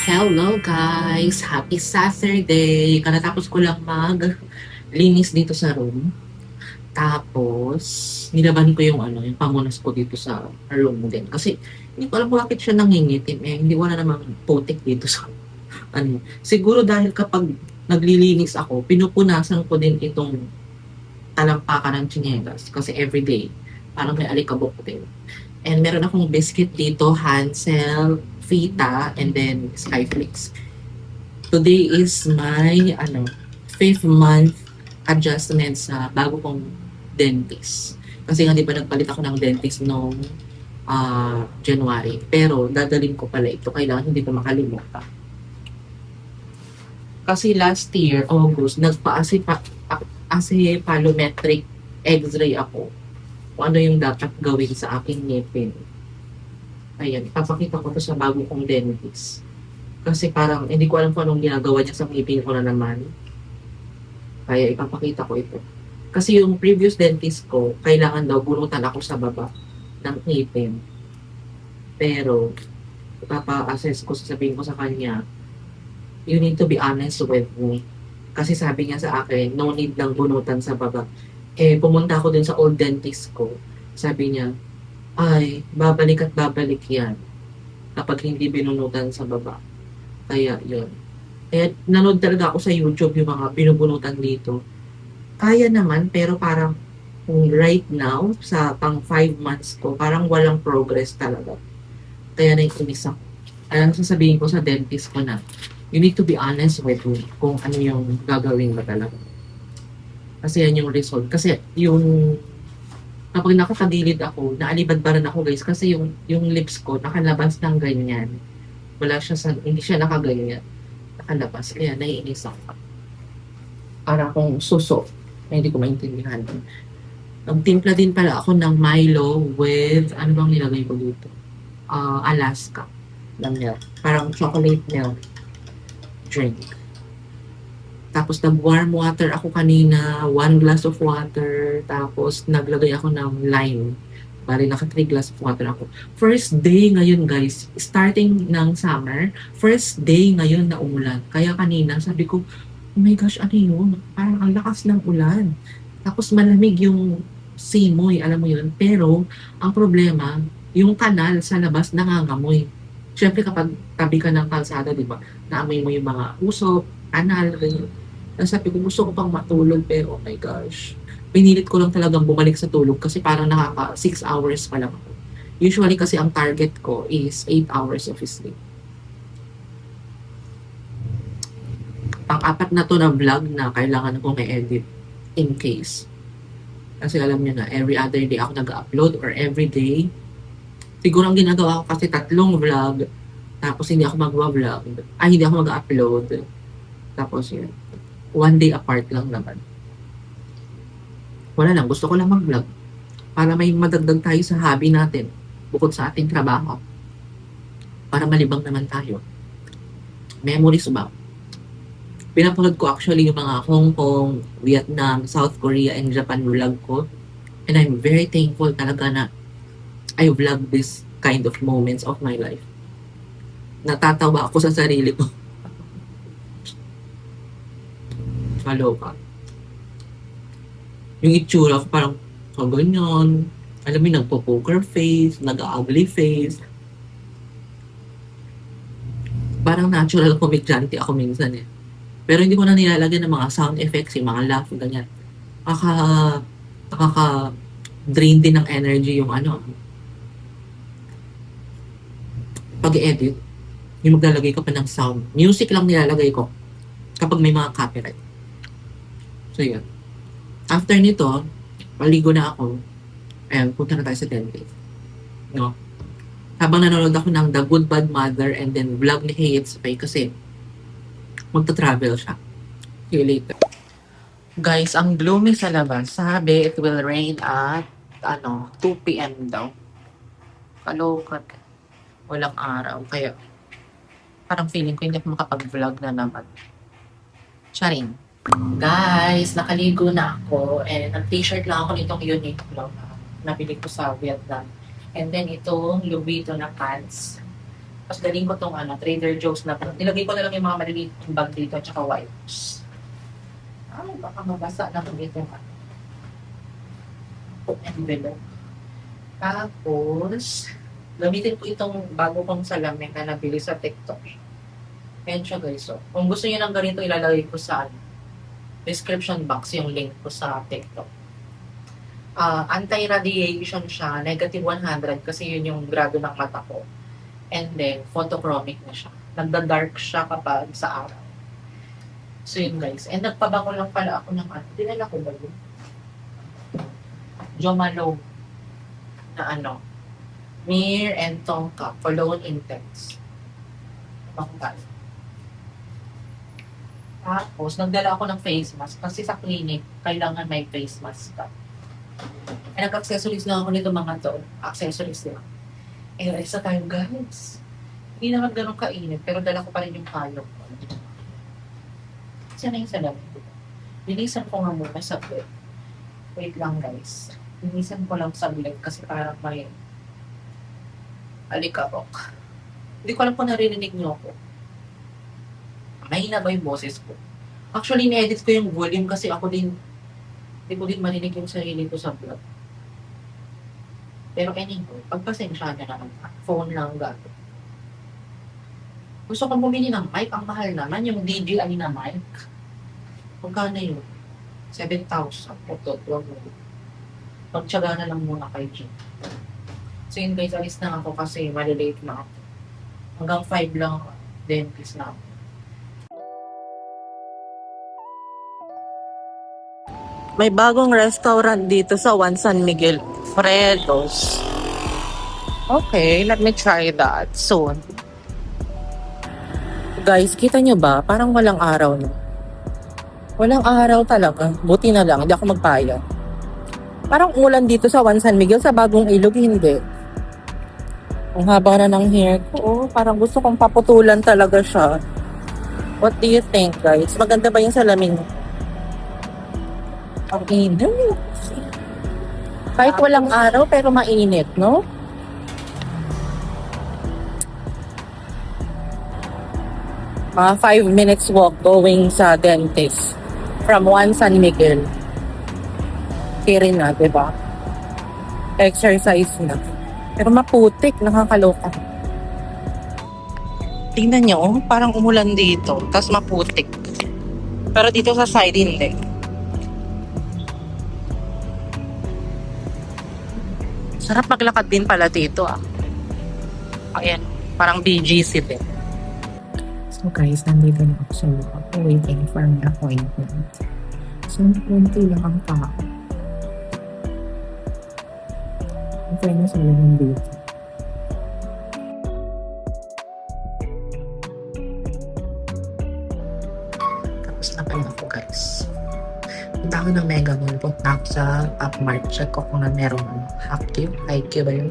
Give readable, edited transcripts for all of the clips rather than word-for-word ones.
Hello guys! Happy Saturday! Katatapos ko lang maglinis dito sa room. Tapos, nilaban ko yung yung pamunas ko dito sa room din. Kasi, hindi ko alam bakit siya nangingitim eh. Hindi wala namang putik dito sa Siguro dahil kapag naglilinis ako, pinupunasan ko din itong talampakan ng tsinelas. Kasi everyday, parang may alikabok din. And meron akong biscuit dito, Hansel, Fita, and then Skyflakes. Today is my 5th month adjustment sa bago kong dentist. Kasi nga di ba nagpalit ako ng dentist noong January. Pero dadalhin ko pala ito. Kailangan hindi ko makalimutan. Kasi last year, August, nagpa-acipalometric x-ray ako. Kung ano yung dapat gawin sa aking ngipin. Ayan, ipapakita ko to sa bago kong dentist. Kasi parang hindi ko alam kung anong ginagawa niya sa ngipin ko na naman. Kaya ipapakita ko ito. Kasi yung previous dentist ko, kailangan daw bunutan ako sa baba ng ngipin. Pero, ipapa-assess ko, sasabihin ko sa kanya, you need to be honest with me. Kasi sabi niya sa akin, no need lang bunutan sa baba. Eh, pumunta ako din sa old dentist ko. Sabi niya, ay, babalik at babalik yan kapag hindi binunutan sa baba. Kaya, yun. Kaya, nanood talaga ako sa YouTube yung mga binubunutan dito. Kaya naman, pero parang right now, sa pang 5 months ko, parang walang progress talaga. Kaya naiinis ako. Kaya sasabihin ko sa dentist ko na, you need to be honest with me kung ano yung gagawin mo talaga. Kasi yan yung result. Kasi yung kapag nakakagilid ako, naalibadbaran ako guys kasi yung lips ko nakalabas ng ganyan. Hindi siya nakaganyan. Nakalabas. Kaya naiinis ako. Para akong suso na hindi ko maintindihan. Nagtimpla din pala ako ng Milo with, ano bang nilagay ko dito? Alaska na milk. Parang chocolate milk drink. Tapos nag-warm water ako kanina, 1 glass of water, tapos naglagay ako ng lime. Bali, naka 3 glass of water ako. First day ngayon guys, starting ng summer, first day ngayon na umulan. Kaya kanina sabi ko, oh my gosh, ano yun? Parang ang lakas ng ulan. Tapos malamig yung simoy, alam mo yun. Pero, ang problema, yung kanal sa labas nangangamoy. Siyempre kapag tabi ka ng kalsada, di ba, naamoy mo yung mga usok, kanal, ganyan. Sabi ko, gusto ko pang matulog, pero oh my gosh. Pinilit ko lang talagang bumalik sa tulog kasi parang nakaka 6 hours pa lang ako. Usually kasi ang target ko is 8 hours of sleep. Pang-apat na to na vlog na kailangan kong i-edit in case. Kasi alam niyo na, every other day ako nag-upload or every day. Siguro ang ginagawa ko kasi 3 vlog, tapos hindi ako mag-vlog. Hindi ako mag-upload. Tapos yun. 1 day apart lang naman. Wala lang, gusto ko lang mag-vlog. Para may madagdag tayo sa hobby natin, bukod sa ating trabaho. Para malibang naman tayo. Memories ba? Pinapanood ko actually yung mga Hong Kong, Vietnam, South Korea, and Japan vlog ko. And I'm very thankful talaga na I vlog this kind of moments of my life. Natatawa ako sa sarili ko. Kaloka. Yung itsura ko parang ganyan. Alam mo, nagpo-poker face, nag-ugly face. Parang natural komedyante ako minsan eh. Pero hindi ko na nilalagyan ng mga sound effects, yung mga laugh, ganyan. Nakaka-drain din ng energy yung pag-edit. Yung maglalagay ko pa ng sound. Music lang nilalagay ko kapag may mga copyright. So, yun. After nito, paligo na ako. Ayan, punta na tayo sa dentist. No? Habang nanonood ako ng The Good Bad Mother and then vlog ni Hayes Pay kasi magta-travel siya. See you later. Guys, ang gloomy sa labas. Sabi, it will rain at 2 p.m. daw. Kalokat. Walang araw. Kaya, parang feeling ko hindi ako makapag-vlog na naman. Charing. Guys, nakaligo na ako and nag-t-shirt lang ako nitong Uniqlo na nabili ko sa Vietnam. And then itong Louis Vuitton na pants Tapos galing ko tong Trader Joe's na nilagay ko na lang yung mga maliliit yung bag dito at saka wipes. Ay, baka mabasa na kung itong envelope. Tapos, gamitin ko itong bago kong salamin na nabili sa TikTok. Ayan siya guys. So, kung gusto niyo ng ganito, ilalagay ko sa description box yung link ko sa TikTok. Anti-radiation siya, negative 100 kasi yun yung grado ng mata ko. And then, photochromic na siya. Nagda-dark siya kapag sa araw. So yun guys. And nagpabango lang pala ako ng dinala ko ba yun? Jo Malone na Mir and Tonka Cologne Intense. Bakal. Tapos, nagdala ako ng face mask kasi sa clinic, kailangan may face mask ka. Eh, nag-accessories lang ako nito mga to. Accessories lang. Eh, isa tayo guys. Hindi naman ganun kainit, pero dala ko pa rin yung payong ko. Sana yung salamin ko. Linisan ko nga muna saglit. Wait lang guys. Linisan ko lang saglit kasi parang may alikabok. Hindi ko alam kung narinig niyo ako. Mahina ba yung boses ko? Actually, ni-edit ko yung volume kasi hindi ko din marinig yung sarili ko sa vlog. Pero anyway, pagpasensya na naman. Phone lang gato. Gusto kong bumili ng mic. Ang mahal naman yung DJI na mic. Magkano yun? 7,000. Pagtsaga na lang muna kay Jim. So yun guys, alis na ako kasi malilate na ako. Hanggang 5 lang dentist na ako. May bagong restaurant dito sa Juan San Miguel. Fredos. Okay, let me try that soon. Guys, kita nyo ba? Parang walang araw na. Walang araw talaga. Buti na lang, hindi ako magpaya. Parang ulan dito sa Juan San Miguel, sa Bagong Ilog, hindi. Ang haba na ng hair ko. Oh, parang gusto kong paputulan talaga siya. What do you think, guys? Maganda ba yung salamin? Ang init. Kahit walang araw, pero mainit, no? 5 minutes walk going sa dentist from Juan San Miguel. Kiri na, diba? Exercise na. Pero maputik, nakakaloka. Tingnan nyo, parang umulan dito, tapos maputik. Pero dito sa side, hindi. Sarap maglakad din pala dito, Ayan, parang BGC din. So guys, nandito na ako sa loob, waiting for my appointment. So, konti lang ang tao. Okay na sa laman dito. Tapos na pala ako guys. Punta ako ng Mega Mall. Punta ako sa Upmart. Check ko kung na meron Hapq. Hapq ba yun?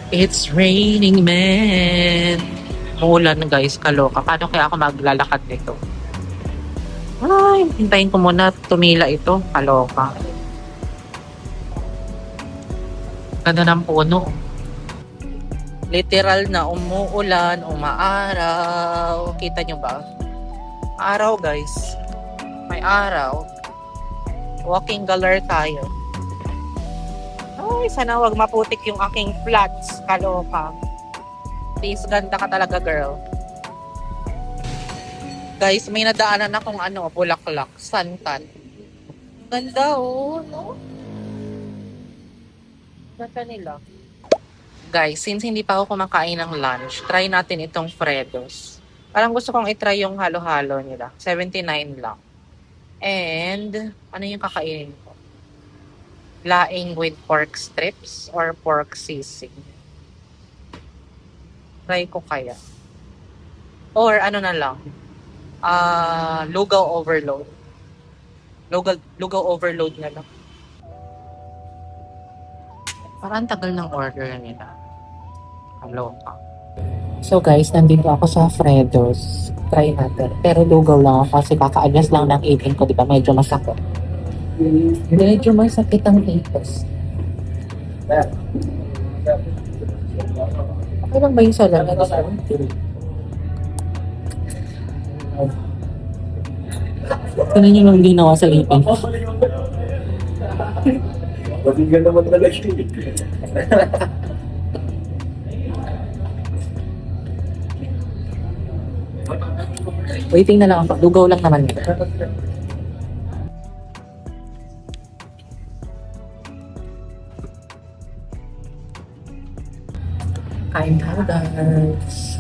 It's raining, man. Muulan guys, kaloka. Paano kaya ako maglalakad nito? Ay, hintayin ko muna tumila ito. Kaloka. Ganda ng puno. Literal na umuulan, umaaraw. Kita nyo ba? Araw guys. May araw. Walking galore tayo. Ay, sana wag maputik yung aking flats. Kaloka. Please, ganda ka talaga, girl. Guys, may nadaanan akong bulaklak. Santan. Ganda, no? Ganda nila. Guys, since hindi pa ako kumakain ng lunch, try natin itong Fredos. Parang gusto kong itry yung halo-halo nila. 79 lang. And, ano yung kakainin ko? Laing with pork strips or pork sisig. Try ko kaya. Or ano na lang. Lugaw overload. Lugaw overload na lang. Parang tagal ng order nila. Kaloka. So guys, nandito ako sa Fredos. Try natin. Pero lugaw lang ako kasi kaka-adjust lang ng eating ko, diba? Medyo masakit. Medyo masakit ang itos. Okay lang ba yung salamin? Ganun yung nang ginawa sa ipin. Mabigyan naman talaga siya. Waiting na lang ako. Dugaw lang naman yun. Kain tayo, guys.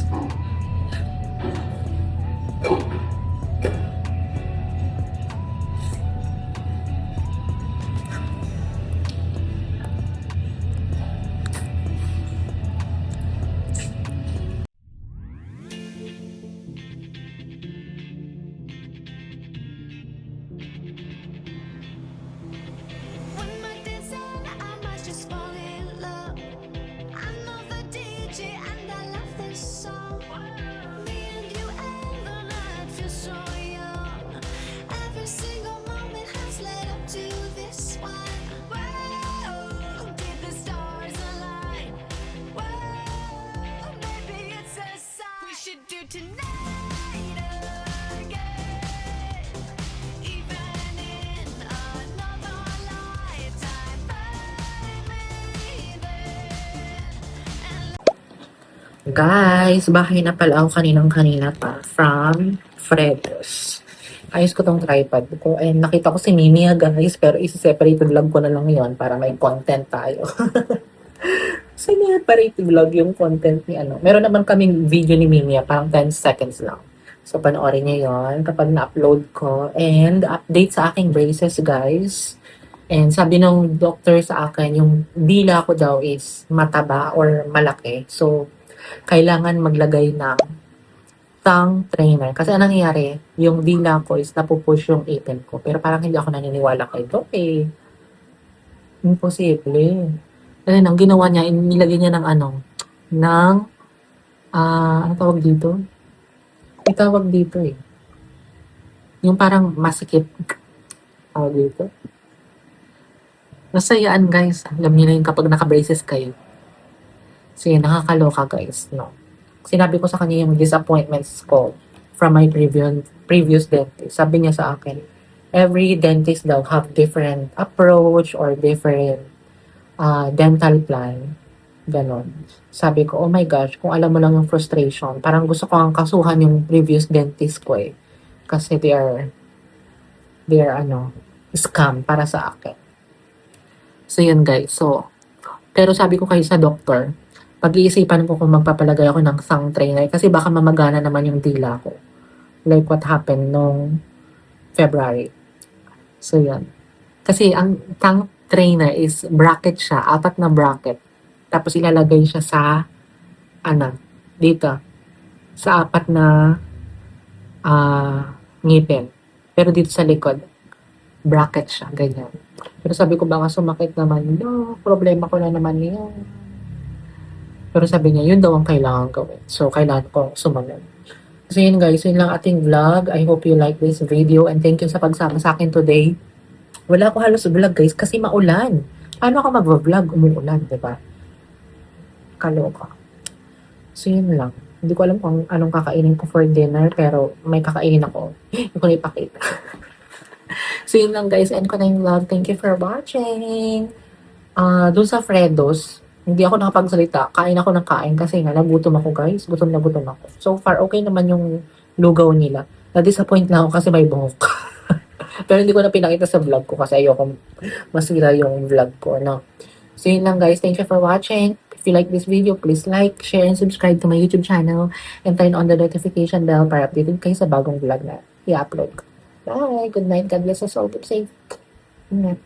When my days end, I might just fall in love. I know the DJ and I love this song. Me and you and the night feels so young. Every single moment has led up to this one. Whoa, did the stars align? Whoa, maybe it's a sign. We should do tonight again. Even in another lifetime, find me there. And Guys, bahay na pala ako kanina pa from Freddos. Ayos ko tong tripod ko. And nakita ko si Mimi guys, pero isi-separate vlog ko na lang yon para may content tayo. Separate vlog yung content ni ano. Meron naman kaming video ni Mimi, parang 10 seconds lang. So, panoorin niyo yon kapag na-upload ko. And update sa aking braces, guys. And sabi ng doctor sa akin, yung dila ko daw is mataba or malaki. So, kailangan maglagay ng tongue trainer. Kasi anong nangyayari, yung dila ko is napupush yung ipin ko. Pero parang hindi ako naniniwala kay Doc eh. Imposible. Ayun, ang ginawa niya, nilagay niya ng ano, ng, ano tawag dito? May tawag dito eh. Yung parang masikip. Tawag dito. Nasayaan guys. Alam niyo na yung kapag naka-braces kayo. Kasi nakakaloka guys, no? Sinabi ko sa kanya yung disappointments ko from my previous dentist. Sabi niya sa akin, every dentist daw have different approach or different dental plan. Ganon. Sabi ko, oh my gosh, kung alam mo lang yung frustration, parang gusto ko ang kasuhan yung previous dentist ko eh. Kasi they are scam para sa akin. So yun guys, pero sabi ko kayo sa doktor, pag-iisipan ko kung magpapalagay ako ng tongue trainer kasi baka mamagana naman yung dila ko. Like what happened nung February. So yun. Kasi ang tongue trainer is bracket siya, 4 na bracket. Tapos ilalagay siya sa dito. Sa 4 na ngipin. Pero dito sa likod, bracket siya, ganyan. Pero sabi ko baka sumakit naman, no, problema ko na naman yun. Pero sabi niya, yun daw ang kailangan gawin. So, kailangan ko sumunod. So, yun guys, yun lang ating vlog. I hope you like this video and thank you sa pagsama sa akin today. Wala ako halos vlog guys kasi maulan. Paano ka mag-vlog? Umuulan, diba? Kaloka. So, yun lang. Hindi ko alam kung anong kakainin ko for dinner pero may kakainin ako. Hindi ko na ipakita. So, yun lang guys. End ko na yung vlog. Thank you for watching. Doon sa Freddos, hindi ako nakapagsalita. Kain ako ng kain kasi nga nagutom ako guys. Gutom na gutom ako. So far, okay naman yung lugaw nila. Na-disappoint na ako kasi may buhok. Pero hindi ko na pinakita sa vlog ko kasi ayoko masira yung vlog ko. No? So yun lang guys. Thank you for watching. If you like this video, please like, share, and subscribe to my YouTube channel. And turn on the notification bell para updated kayo sa bagong vlog na i-upload ko. Bye! Good night. God bless us all. Keep safe. Ingat.